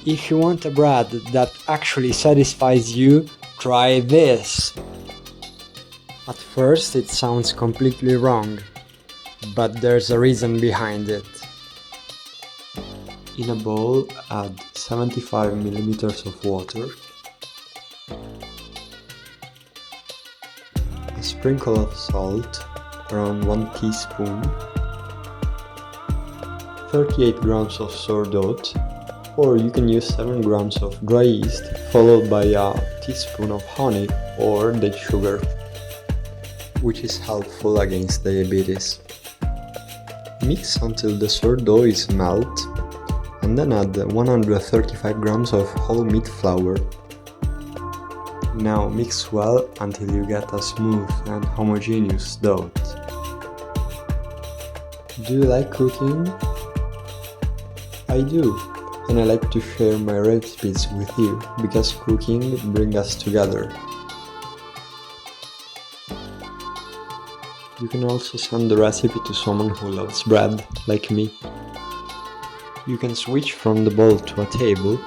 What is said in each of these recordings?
If you want a bread that actually satisfies you, try this! At first it sounds completely wrong, but there's a reason behind it. In a bowl, add 75 milliliters of water, a sprinkle of salt, around 1 teaspoon, 38 grams of sourdough, or you can use 7 grams of dry yeast, followed by a teaspoon of honey or date sugar, which is helpful against diabetes. Mix until the sourdough is melt, and then add 135 grams of whole wheat flour. Now mix well until you get a smooth and homogeneous dough. Do you like cooking? I do, and I like to share my recipes with you because cooking brings us together. You can also send the recipe to someone who loves bread, like me. You can switch from the bowl to a table,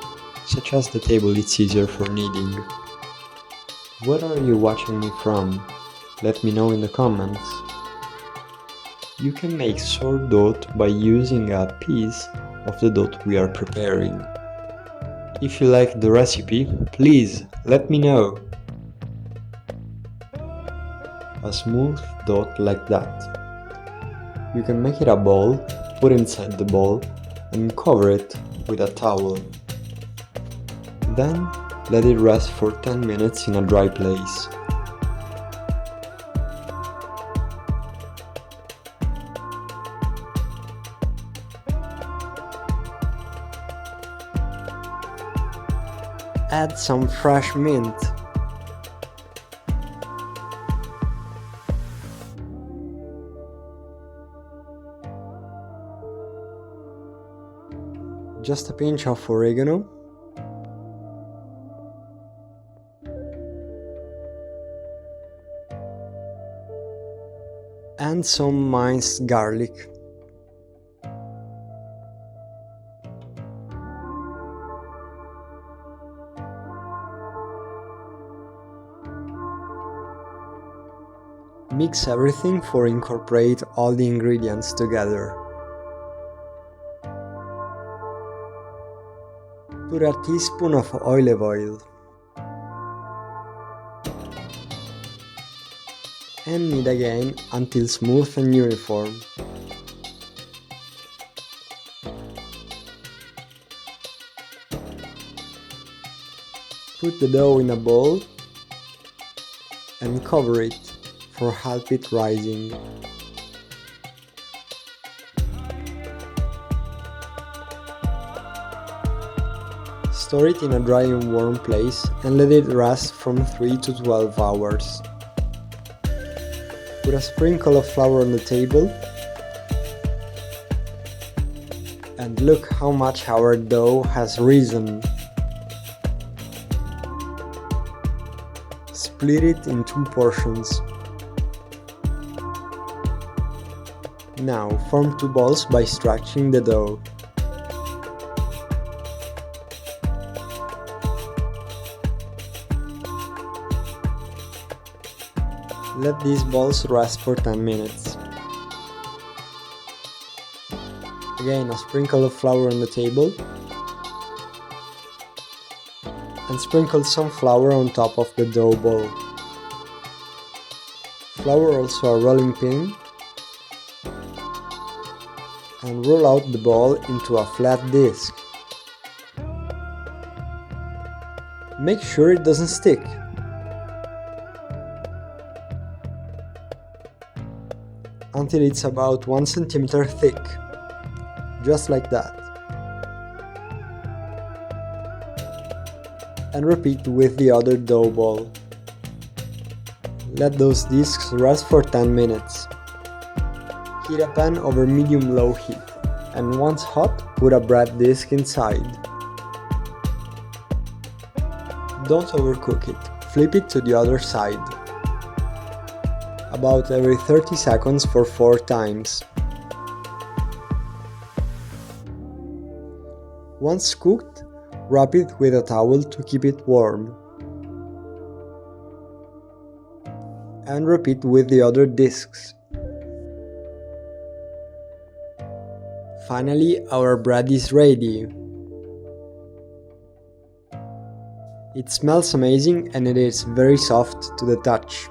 such as the table it's easier for kneading. Where are you watching me from? Let me know in the comments. You can make sourdough by using a piece of the dough we are preparing. If you like the recipe, please let me know. A smooth dough like that. You can make it a ball, put inside the bowl, and cover it with a towel. Then let it rest for 10 minutes in a dry place. Add some fresh mint. Just a pinch of oregano. And some minced garlic. Mix everything for incorporate all the ingredients together. Put a teaspoon of olive oil and knead again until smooth and uniform. Put the dough in a bowl and cover it for help it rising. Store it in a dry and warm place and let it rest from 3 to 12 hours. Put a sprinkle of flour on the table and look how much our dough has risen. Split it in 2 portions. Now form 2 balls by stretching the dough. Let these balls rest for 10 minutes. Again, a sprinkle of flour on the table and sprinkle some flour on top of the dough ball. Flour also a rolling pin and roll out the ball into a flat disc. Make sure it doesn't stick. Until it's about 1 centimeter thick, just like that. And repeat with the other dough ball. Let those discs rest for 10 minutes. Heat a pan over medium-low heat, and once hot, put a bread disc inside. Don't overcook it, flip it to the other side. About every 30 seconds for 4 times. Once cooked, Wrap it with a towel to keep it warm. And repeat with the other discs. Finally, our bread is ready. It smells amazing and it is very soft to the touch.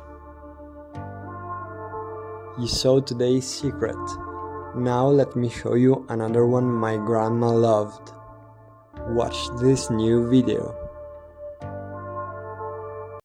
You saw today's secret. Now let me show you another one my grandma loved. Watch this new video.